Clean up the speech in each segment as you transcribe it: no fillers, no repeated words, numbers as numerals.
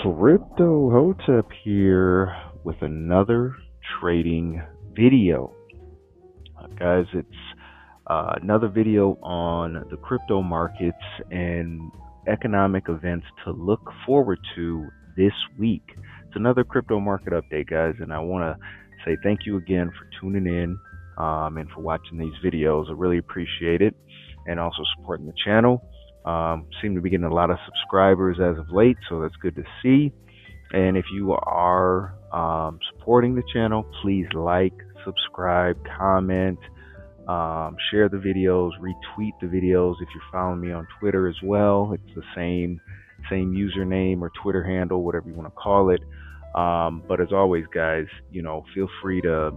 Crypto Hotep here with another trading video. Guys, it's another video on the crypto markets and economic events to look forward to this week. It's another crypto market update, guys, and I want to say thank you again for tuning in and for watching these videos. I really appreciate it, and also supporting the channel. Seem to be getting a lot of subscribers as of late, so that's good to see. And if you are supporting the channel, please like, subscribe, comment, share the videos, retweet the videos. If you're following me on Twitter as well, it's the same username or Twitter handle, whatever you want to call it. But as always, guys, feel free to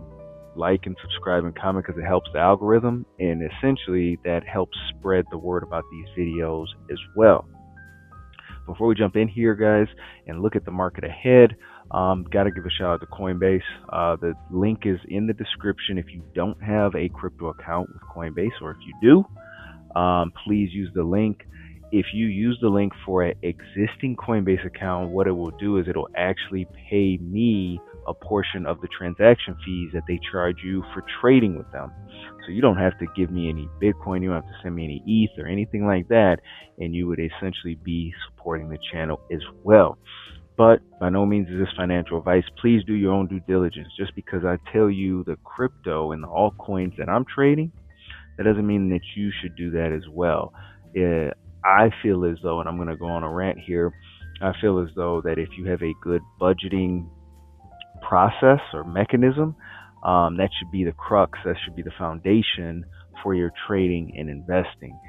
like and subscribe and comment, because it helps the algorithm, and essentially that helps spread the word about these videos as well. Before we jump in here, guys, and look at the market ahead, got to give a shout out to Coinbase. The link is in the description. If you don't have a crypto account with Coinbase, or if you do, please use the link. If you use the link for an existing Coinbase account, what it will do is it'll actually pay me a portion of the transaction fees that they charge you for trading with them. So you don't have to give me any Bitcoin, you don't have to send me any ETH or anything like that, and you would essentially be supporting the channel as well. But by no means is this financial advice. Please do your own due diligence. Just because I tell you the crypto and the altcoins that I'm trading, that doesn't mean that you should do that as well. I feel as though, and I'm going to go on a rant here, I feel as though that if you have a good budgeting process or mechanism, that should be the crux, that should be the foundation for your trading and investing.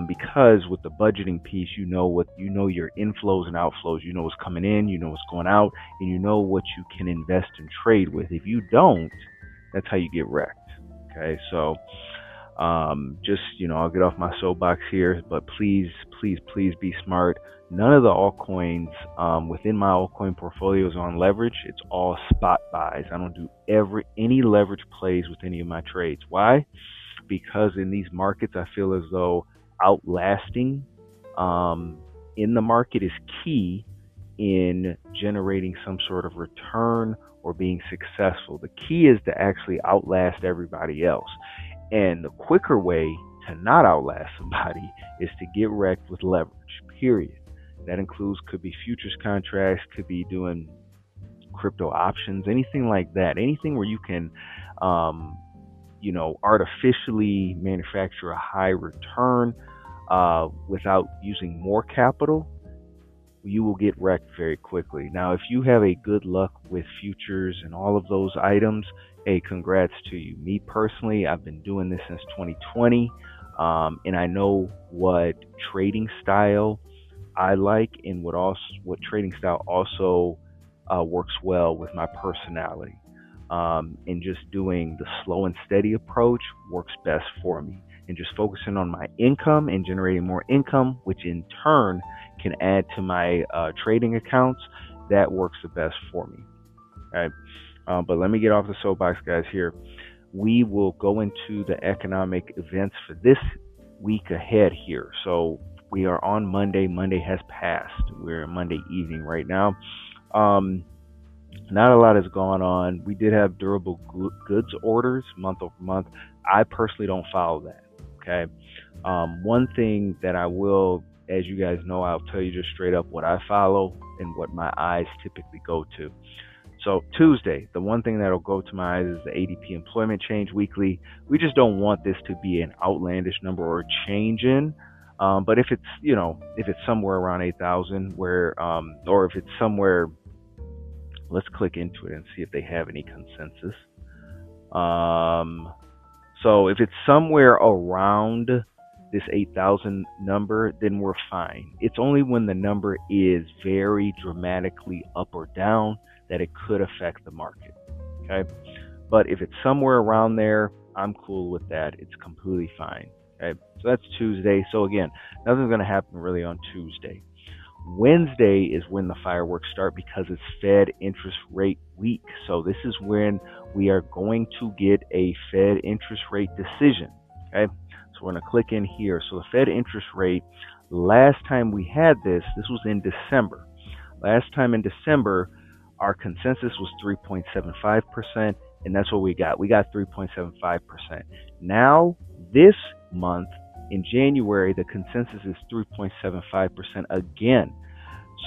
Because with the budgeting piece, you know your inflows and outflows, you know what's coming in, you know what's going out, and you know what you can invest and trade with. If you don't, that's how you get wrecked. Okay, so I'll get off my soapbox here, but please be smart. None of the altcoins within my altcoin portfolio is on leverage. It's all spot buys. I don't do any leverage plays with any of my trades. Why? Because in these markets, I feel as though outlasting in the market is key in generating some sort of return or being successful. The key is to actually outlast everybody else. And the quicker way to not outlast somebody is to get wrecked with leverage, period. That includes, could be futures contracts, could be doing crypto options, anything like that. Anything where you can, artificially manufacture a high return without using more capital, you will get wrecked very quickly. Now, if you have a good luck with futures and all of those items, hey, congrats to you. Me personally, I've been doing this since 2020, and I know what trading style I like, and what trading style also works well with my personality. And just doing the slow and steady approach works best for me. And just focusing on my income and generating more income, which in turn can add to my trading accounts, that works the best for me. All right. But let me get off the soapbox, guys, here. We will go into the economic events for this week ahead here. So we are on Monday. Monday has passed. We're Monday evening right now. Not a lot has gone on. We did have durable goods orders month over month. I personally don't follow that. Okay. One thing that I will, as you guys know, I'll tell you just straight up what I follow and what my eyes typically go to. So Tuesday, the one thing that'll go to my eyes is the ADP employment change weekly. We just don't want this to be an outlandish number or change in. But if it's somewhere around 8,000, or if it's somewhere, let's click into it and see if they have any consensus. So if it's somewhere around this 8,000 number, then we're fine. It's only when the number is very dramatically up or down that it could affect the market. Okay, but if it's somewhere around there, I'm cool with that. It's completely fine. Okay, so that's Tuesday. So again, nothing's going to happen really on Tuesday. Wednesday is when the fireworks start, because it's Fed interest rate week. So this is when we are going to get a Fed interest rate decision. Okay, so we're going to click in here. So the Fed interest rate, last time we had this was in December. Last time in December, our consensus was 3.75%, and that's what we got. We got 3.75%. Now, this month, in January, the consensus is 3.75% again.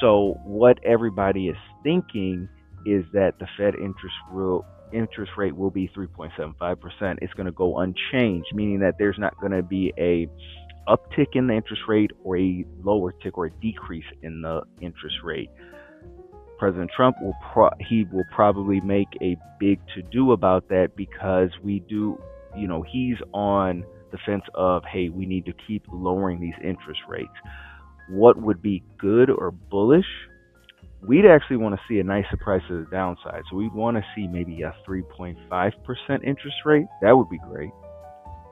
So what everybody is thinking is that the Fed interest rate will be 3.75%. It's going to go unchanged, meaning that there's not going to be a uptick in the interest rate or a lower tick or a decrease in the interest rate. President Trump will probably make a big to-do about that, because he's on the fence of, hey, we need to keep lowering these interest rates. What would be good or bullish? We'd actually want to see a nice surprise to the downside. So we'd want to see maybe a 3.5% interest rate. That would be great.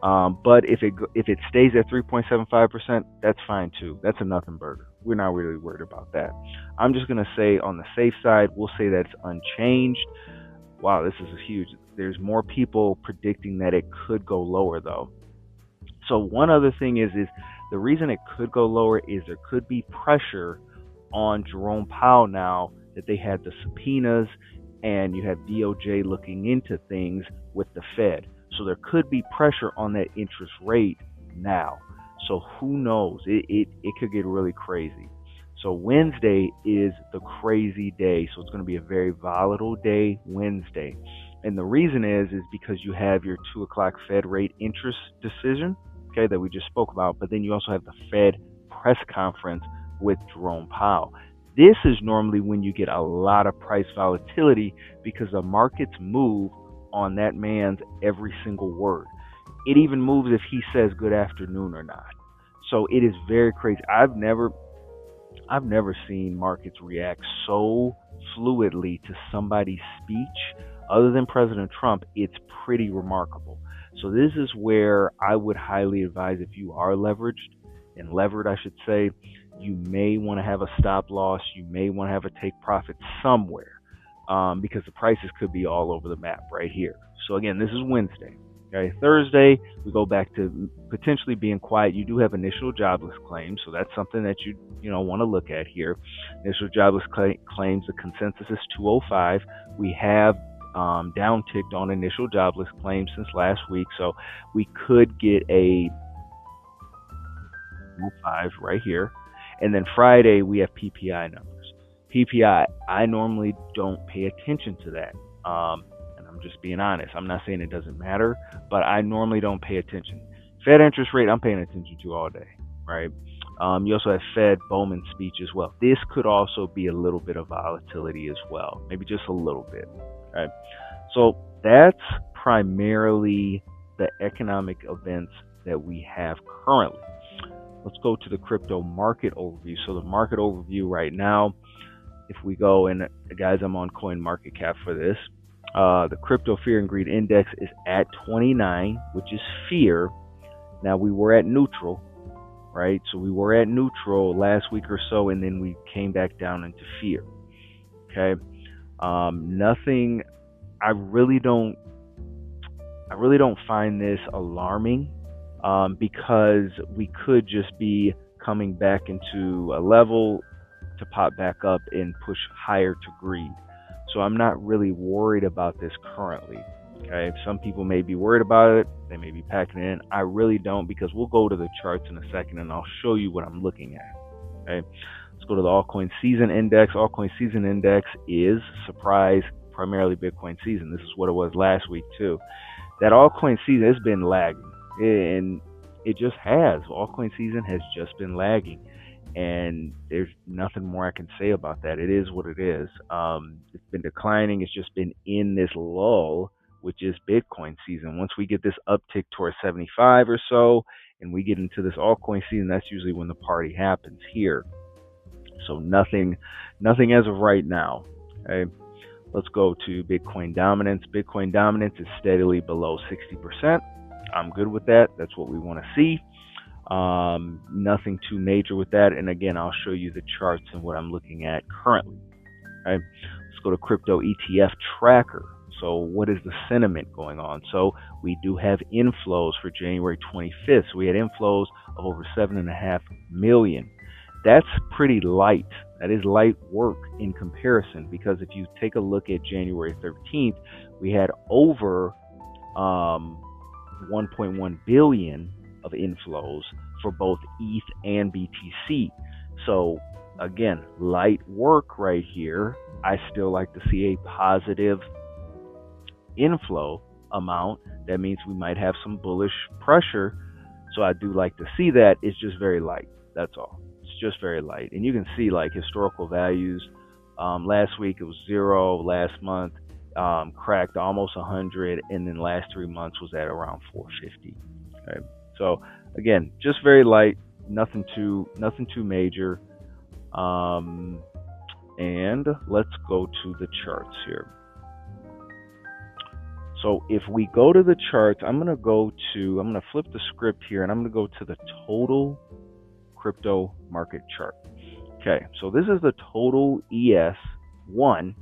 But if it stays at 3.75%, that's fine too. That's a nothing burger. We're not really worried about that. I'm just going to say, on the safe side, we'll say that's unchanged. Wow, this is huge. There's more people predicting that it could go lower, though. So one other thing is the reason it could go lower is there could be pressure on Jerome Powell now that they had the subpoenas and you have DOJ looking into things with the Fed. So there could be pressure on that interest rate now. So who knows? It could get really crazy. So Wednesday is the crazy day. So it's going to be a very volatile day, Wednesday. And the reason is because you have your 2 o'clock Fed rate interest decision, okay, that we just spoke about. But then you also have the Fed press conference with Jerome Powell. This is normally when you get a lot of price volatility, because the markets move on that man's every single word. It even moves if he says good afternoon or not. So it is very crazy. I've never seen markets react so fluidly to somebody's speech other than President Trump. It's pretty remarkable. So this is where I would highly advise, if you are levered, I should say, you may want to have a stop loss. You may want to have a take profit somewhere, because the prices could be all over the map right here. So again, this is Wednesday. Okay, Thursday, we go back to potentially being quiet. You do have initial jobless claims, so that's something that you want to look at here. Initial jobless claims, the consensus is 205. We have downticked on initial jobless claims since last week, so we could get a 205 right here. And then Friday, we have PPI numbers. PPI, I normally don't pay attention to that. And I'm just being honest. I'm not saying it doesn't matter, but I normally don't pay attention. Fed interest rate, I'm paying attention to all day, right? You also have Fed Bowman speech as well. This could also be a little bit of volatility as well, maybe just a little bit, right? So that's primarily the economic events that we have currently. Let's go to the crypto market overview. So the market overview right now, if we go, and guys, I'm on CoinMarketCap for this. The crypto fear and greed index is at 29, which is fear. Now we were at neutral, right? So we were at neutral last week or so, and then we came back down into fear. Okay. Nothing. I really don't find this alarming. Because we could just be coming back into a level to pop back up and push higher to greed. So I'm not really worried about this currently. Okay, some people may be worried about it. They may be packing it in. I really don't, because we'll go to the charts in a second and I'll show you what I'm looking at. Okay, let's go to the Altcoin Season Index. Altcoin Season Index is, surprise, primarily Bitcoin season. This is what it was last week too. That altcoin season has been lagging. And it just has. Altcoin season has just been lagging, and there's nothing more I can say about that. It is what it is. It's been declining. It's just been in this lull, which is Bitcoin season. Once we get this uptick towards 75 or so, and we get into this altcoin season, that's usually when the party happens here. So nothing as of right now. Okay, let's go to Bitcoin dominance. Bitcoin dominance is steadily below 60%. I'm good with that. That's what we want to see. Nothing too major with that. And again, I'll show you the charts and what I'm looking at currently. All right. Let's go to crypto ETF tracker. So what is the sentiment going on? So we do have inflows for January 25th. So we had inflows of over 7.5 million. That's pretty light. That is light work in comparison, because if you take a look at January 13th, we had over 1.1 billion of inflows for both ETH and BTC. So again, light work right here. I still like to see a positive inflow amount. That means we might have some bullish pressure. So I do like to see that. It's just very light. That's all. It's just very light. And you can see like historical values. Last week it was 0. Last month cracked almost 100, and then last 3 months was at around 450. Okay. So again, just very light. Nothing too major. And let's go to the charts here. So if we go to the charts, I'm going to flip the script here, and I'm going to go to the total crypto market chart. Okay, so this is the total ES1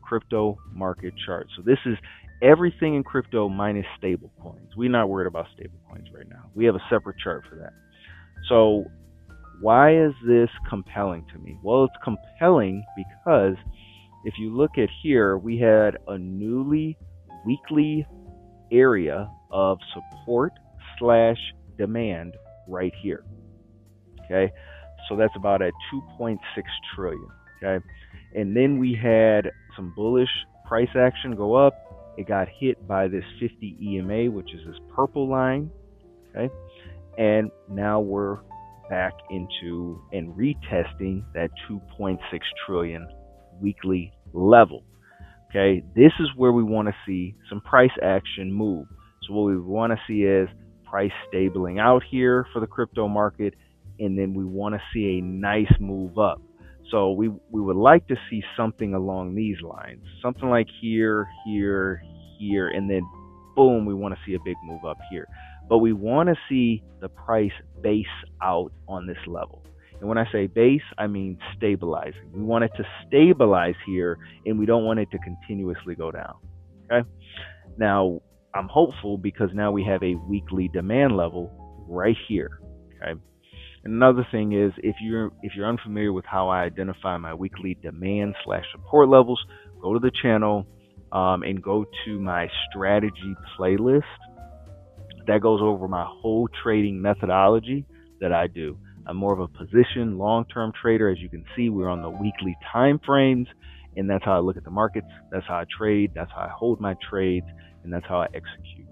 crypto market chart. So this is everything in crypto minus stable coins. We're not worried about stable coins right now. We have a separate chart for that. So why is this compelling to me? Well, it's compelling because if you look at here, we had a newly weekly area of support / demand right here. Okay, so that's about at 2.6 trillion. Okay, and then we had some bullish price action go up. It got hit by this 50 EMA, which is this purple line. Okay, and now we're back into and retesting that 2.6 trillion weekly level. Okay, this is where we want to see some price action move. So what we want to see is price stabling out here for the crypto market, and then we want to see a nice move up. So we would like to see something along these lines, something like here, here, here, and then boom, we want to see a big move up here. But we want to see the price base out on this level. And when I say base, I mean stabilizing. We want it to stabilize here, and we don't want it to continuously go down. Okay. Now, I'm hopeful because now we have a weekly demand level right here. Okay. And another thing is, if you're unfamiliar with how I identify my weekly demand / support levels, go to the channel and go to my strategy playlist. That goes over my whole trading methodology that I do. I'm more of a position, long-term trader. As you can see, we're on the weekly time frames, and that's how I look at the markets. That's how I trade. That's how I hold my trades, and that's how I execute.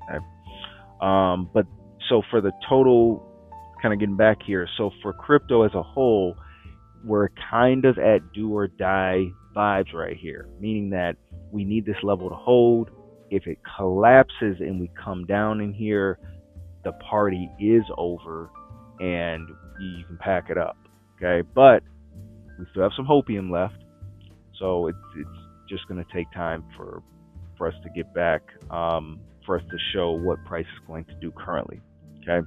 Okay. But so for the total, kind of getting back here, so for crypto as a whole, we're kind of at do or die vibes right here, meaning that we need this level to hold. If it collapses and we come down in here, the party is over and you can pack it up. Okay, but we still have some hopium left, so it's just going to take time for us to get back, for us to show what price is going to do currently. Okay,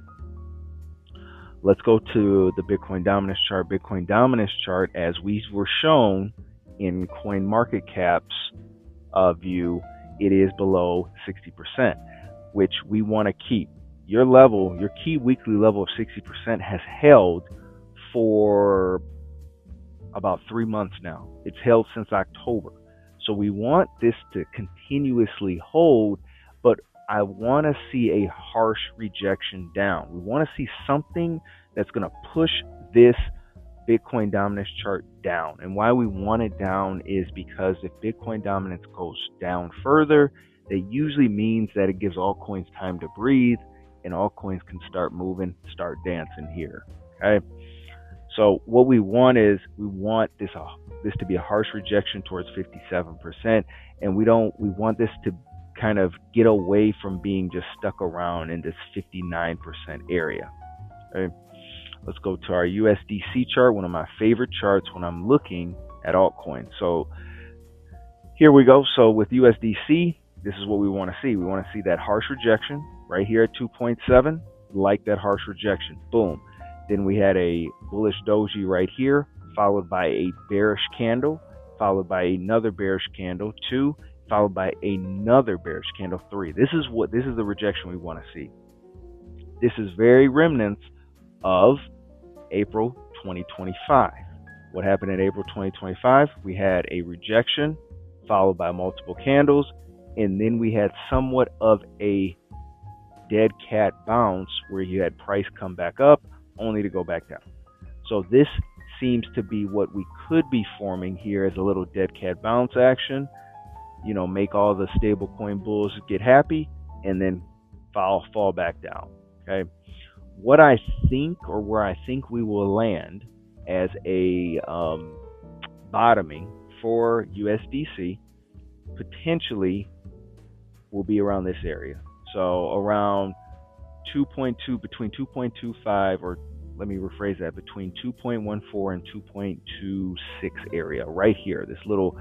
let's go to the Bitcoin dominance chart. Bitcoin dominance chart, as we were shown in CoinMarketCap's view, it is below 60%, which we want to keep. Your level, your key weekly level of 60% has held for about 3 months now. It's held since October. So we want this to continuously hold, but I want to see a harsh rejection down. We want to see something that's going to push this Bitcoin dominance chart down. And why we want it down is because if Bitcoin dominance goes down further, that usually means that it gives altcoins time to breathe, and altcoins can start moving, start dancing here. Okay, so what we want is we want this to be a harsh rejection towards 57%, and we want this to kind of get away from being just stuck around in this 59% area. Okay, let's go to our USDC chart, one of my favorite charts when I'm looking at altcoins. So here we go. So with USDC, this is what we want to see. We want to see that harsh rejection right here at 2.7, like that harsh rejection. Boom. Then we had a bullish doji right here, followed by a bearish candle, followed by another bearish candle, 2, followed by another bearish candle, 3. This is the rejection we want to see. This is very remnants of April 2025. What happened in April 2025? We had a rejection followed by multiple candles, and then we had somewhat of a dead cat bounce where you had price come back up only to go back down. So this seems to be what we could be forming here as a little dead cat bounce action. You know, make all the stablecoin bulls get happy and then fall back down. Okay. What I think, or where I think we will land as a bottoming for USDC potentially will be around this area. So around 2.2, between 2.25, or let me rephrase that, between 2.14 and 2.26 area right here. This little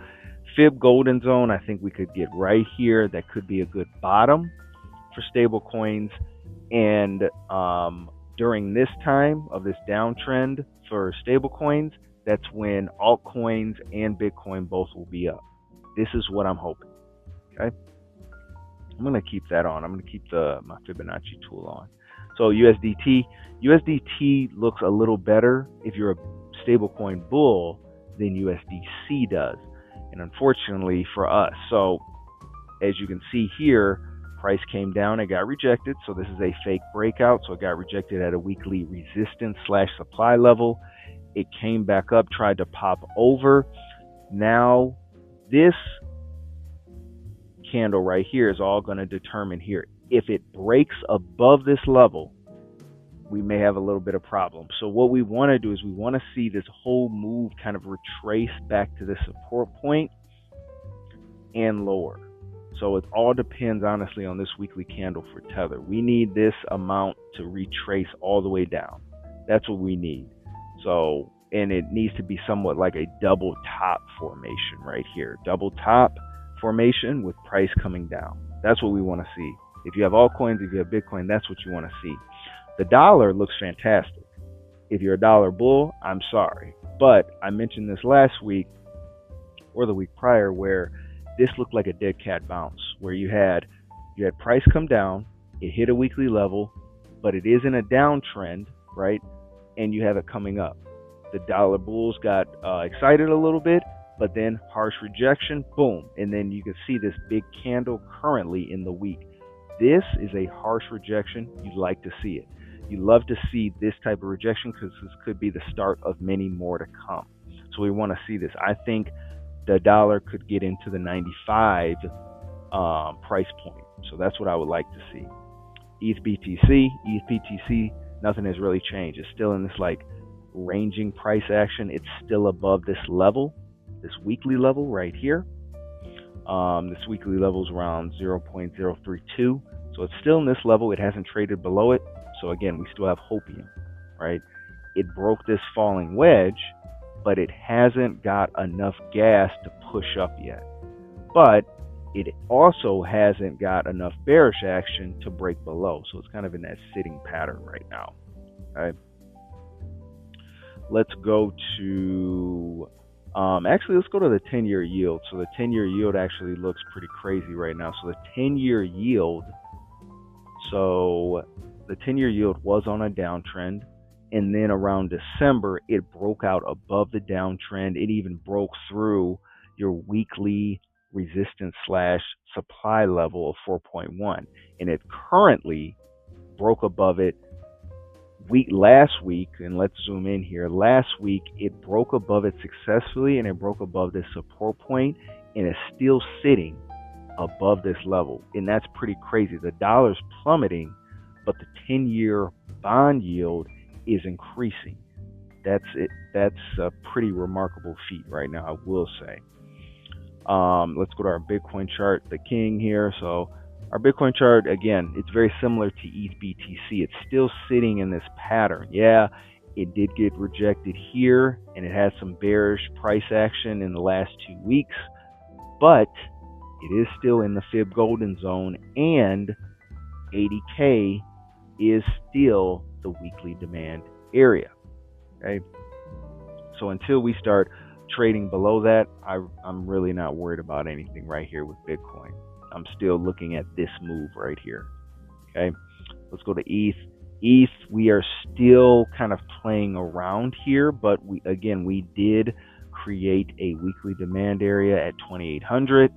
fib golden zone, I think we could get right here. That could be a good bottom for stable coins. And during this time of this downtrend for stable coins, that's when altcoins and Bitcoin both will be up. This is what I'm hoping. Okay, I'm going to keep that on. I'm going to keep my Fibonacci tool on. So USDT looks a little better if you're a stablecoin bull than USDC does. And unfortunately for us, so as you can see here, price came down, it got rejected. So this is a fake breakout. So it got rejected at a weekly resistance / supply level. It came back up, tried to pop over. Now this candle right here is all going to determine here. If it breaks above this level, we may have a little bit of problem. So what we want to do is we want to see this whole move kind of retrace back to the support point and lower. So it all depends honestly on this weekly candle for Tether. We need this amount to retrace all the way down. That's what we need. So, and it needs to be somewhat like a double top formation right here. Double top formation with price coming down. That's what we want to see. If you have altcoins, if you have Bitcoin, that's what you want to see. The dollar looks fantastic. If you're a dollar bull, I'm sorry. But I mentioned this last week or the week prior where this looked like a dead cat bounce, where you had price come down, it hit a weekly level, but it is in a downtrend, right? And you have it coming up. The dollar bulls got excited a little bit, but then harsh rejection, boom. And then you can see this big candle currently in the week. This is a harsh rejection. You'd like to see it. You love to see this type of rejection because this could be the start of many more to come. So we want to see this. I think the dollar could get into the 95 price point. So that's what I would like to see. ETH BTC, nothing has really changed. It's still in this like ranging price action. It's still above this level, this weekly level right here. This weekly level is around 0.032. So it's still in this level. It hasn't traded below it. So again, we still have hopium, right? It broke this falling wedge, but it hasn't got enough gas to push up yet. But it also hasn't got enough bearish action to break below. So it's kind of in that sitting pattern right now. Okay. Let's go to, actually, let's go to the 10-year yield. So the 10-year yield actually looks pretty crazy right now. So the 10-year yield, so the 10-year yield was on a downtrend. And then around December, it broke out above the downtrend. It even broke through your weekly resistance / supply level of 4.1. And it currently broke above it last week. And let's zoom in here. Last week, it broke above it successfully, and it broke above this support point, and it's still sitting above this level. And that's pretty crazy. The dollar's plummeting, but the 10-year bond yield is increasing. That's it. That's a pretty remarkable feat right now, I will say. Let's go to our Bitcoin chart, the king here. So our Bitcoin chart, again, it's very similar to ETH BTC. It's still sitting in this pattern. Yeah, it did get rejected here, and it has some bearish price action in the last 2 weeks, but it is still in the fib golden zone, and 80K is still the weekly demand area. Okay, so until we start trading below that, I'm really not worried about anything right here with Bitcoin. I'm still looking at this move right here. Okay, let's go to ETH. ETH, we are still kind of playing around here, but we did create a weekly demand area at 2,800,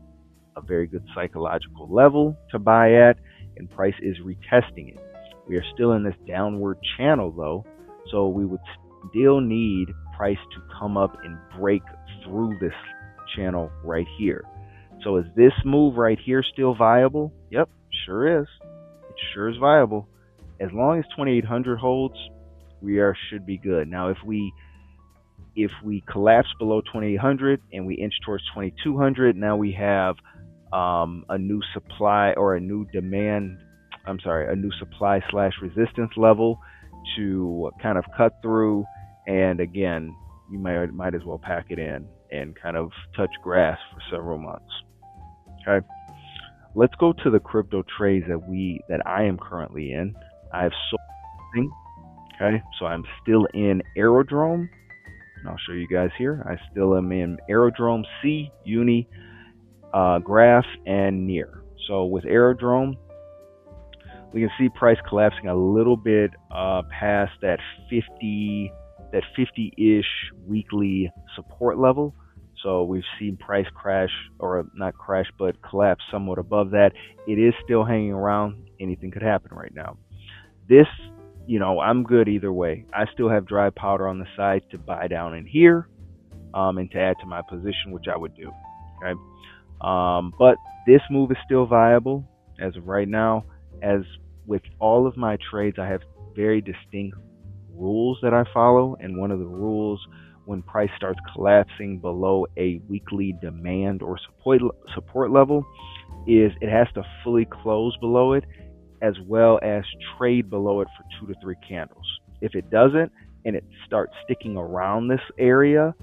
a very good psychological level to buy at, and price is retesting it. We are still in this downward channel though, so we would still need price to come up and break through this channel right here. So is this move right here still viable? Yep, sure is. It sure is viable. As long as 2,800 holds, we should be good. Now, if we collapse below 2,800 and we inch towards 2,200, now we have a new supply or a new demand. A new supply / resistance level to kind of cut through. And again, you might as well pack it in and kind of touch grass for several months. Okay, let's go to the crypto trades that I am currently in. I have sold something. Okay, so I'm still in Aerodrome, and I'll show you guys here. I still am in Aerodrome, C, Uni, Graph, and Near. So with Aerodrome, we can see price collapsing a little bit past that 50-ish weekly support level. So we've seen price crash, or not crash, but collapse somewhat above that. It is still hanging around. Anything could happen right now. This, I'm good either way. I still have dry powder on the side to buy down in here and to add to my position, which I would do. Okay, but this move is still viable as of right now. As with all of my trades, I have very distinct rules that I follow, and one of the rules, when price starts collapsing below a weekly demand or support level, is it has to fully close below it, as well as trade below it for 2 to 3 candles. If it doesn't and it starts sticking around this area,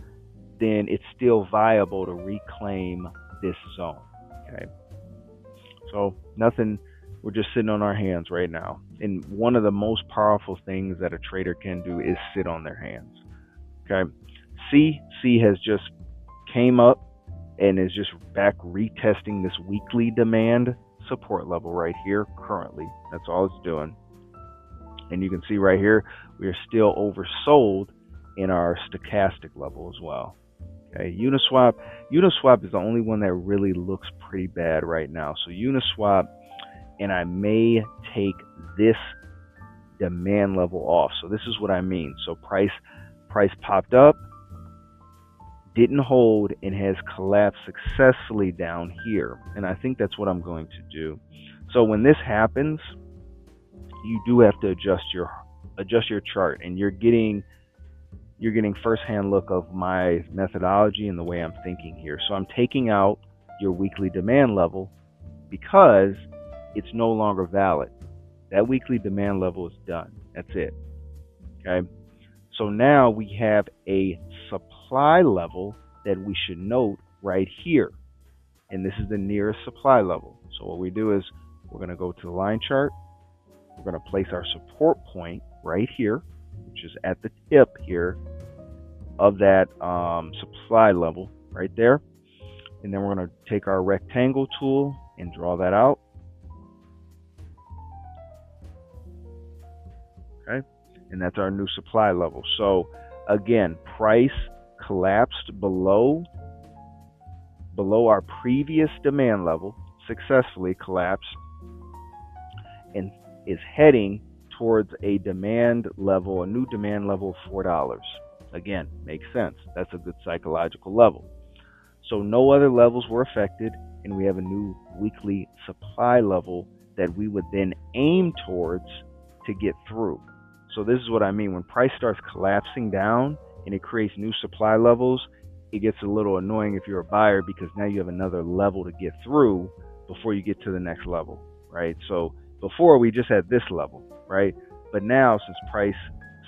then it's still viable to reclaim this zone. Okay, so nothing. We're just sitting on our hands right now. And one of the most powerful things that a trader can do is sit on their hands. Okay, C has just came up and is just back retesting this weekly demand support level right here currently. That's all it's doing. And you can see right here, we are still oversold in our stochastic level as well. Okay, Uniswap is the only one that really looks pretty bad right now. So Uniswap, and I may take this demand level off. So this is what I mean. So price popped up, didn't hold, and has collapsed successfully down here. And I think that's what I'm going to do. So when this happens, you do have to adjust your chart, and you're getting firsthand look of my methodology and the way I'm thinking here. So I'm taking out your weekly demand level because it's no longer valid. That weekly demand level is done. That's it. Okay. So now we have a supply level that we should note right here. And this is the nearest supply level. So what we do is we're going to go to the line chart. We're going to place our support point right here, which is at the tip here of that supply level right there. And then we're going to take our rectangle tool and draw that out. Okay, and that's our new supply level. So again, price collapsed below our previous demand level, successfully collapsed, and is heading towards a demand level, a new demand level of $4. Again, makes sense. That's a good psychological level. So no other levels were affected, and we have a new weekly supply level that we would then aim towards to get through. So this is what I mean. When price starts collapsing down and it creates new supply levels, it gets a little annoying if you're a buyer, because now you have another level to get through before you get to the next level, right? So before we just had this level, right? But now, since price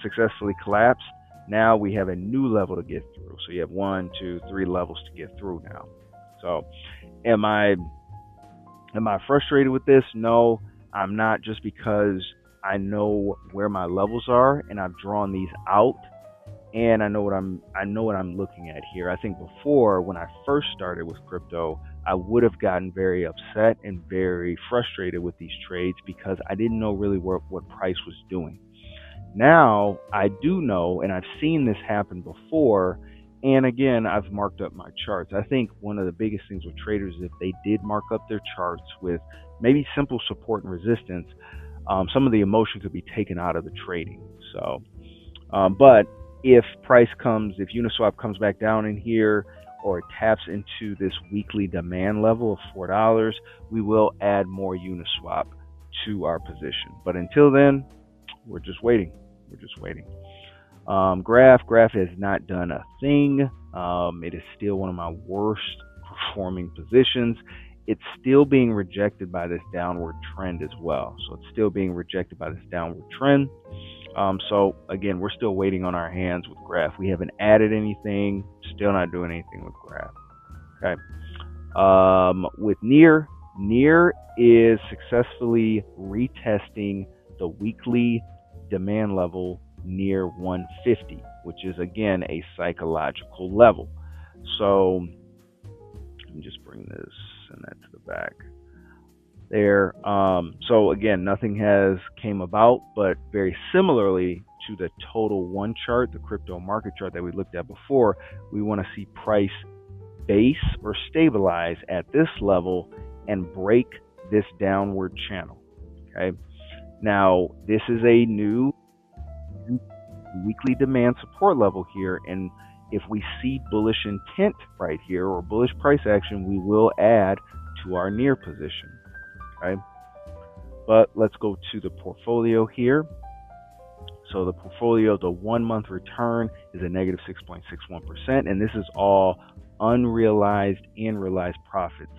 successfully collapsed, now we have a new level to get through. So you have 1, 2, 3 levels to get through now. So am I frustrated with this? No, I'm not, just because I know where my levels are and I've drawn these out and I know what I'm looking at here. I think before, when I first started with crypto, I would have gotten very upset and very frustrated with these trades because I didn't know really what price was doing. Now I do know, and I've seen this happen before. And again, I've marked up my charts. I think one of the biggest things with traders is if they did mark up their charts with maybe simple support and resistance, some of the emotion could be taken out of the trading. So, but if Uniswap comes back down in here or it taps into this weekly demand level of $4, we will add more Uniswap to our position. But until then, we're just waiting. Graph has not done a thing. It is still one of my worst performing positions. It's still being rejected by this downward trend as well. So it's still being rejected by this downward trend. So again, we're still waiting on our hands with Graph. We haven't added anything, still not doing anything with Graph. Okay. With Near is successfully retesting the weekly demand level near 150, which is again a psychological level. So let me just bring this and that to the back there. So again, nothing has came about, but very similarly to the total one chart, the crypto market chart that we looked at before, we want to see price base or stabilize at this level and break this downward channel. Okay, now this is a new weekly demand support level here, and if we see bullish intent right here or bullish price action, we will add to our near position. Okay, but let's go to the portfolio here. So the portfolio, the 1 month return is a negative 6.61%, and this is all unrealized and realized profits.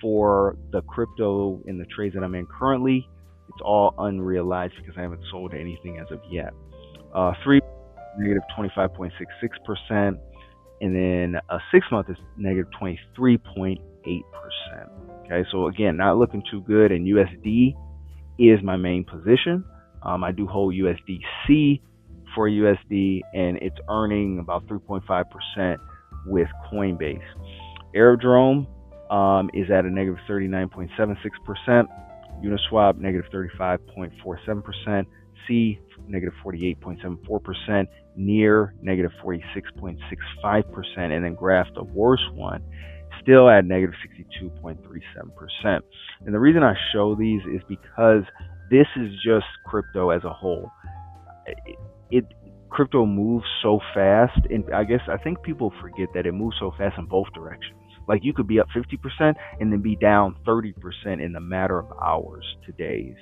For the crypto in the trades that I'm in currently, it's all unrealized because I haven't sold anything as of yet. 3 negative 25.66%, and then a 6 month is negative 23.8%. Okay, so again, not looking too good, and USD is my main position. I do hold USDC for USD, and it's earning about 3.5% with Coinbase. Aerodrome is at a negative 39.76%. Uniswap negative 35.47%. C negative 48.74%. Near negative 46.65%, and then Graph, the worst one, still at negative 62.37%. And the reason I show these is because this is just crypto as a whole. Crypto moves so fast, and I think people forget that it moves so fast in both directions. Like you could be up 50% and then be down 30% in a matter of hours to days.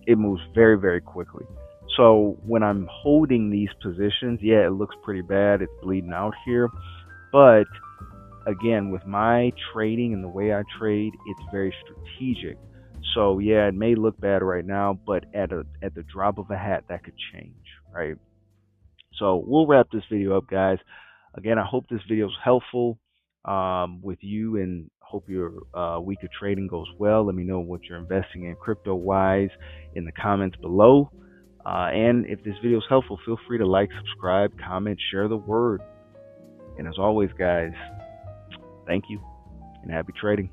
It moves very, very quickly. So when I'm holding these positions, yeah, it looks pretty bad. It's bleeding out here. But again, with my trading and the way I trade, it's very strategic. So yeah, it may look bad right now, but at the drop of a hat, that could change, right? So we'll wrap this video up, guys. Again, I hope this video is helpful with you, and hope your week of trading goes well. Let me know what you're investing in crypto-wise in the comments below. And if this video is helpful, feel free to like, subscribe, comment, share the word. And as always, guys, thank you and happy trading.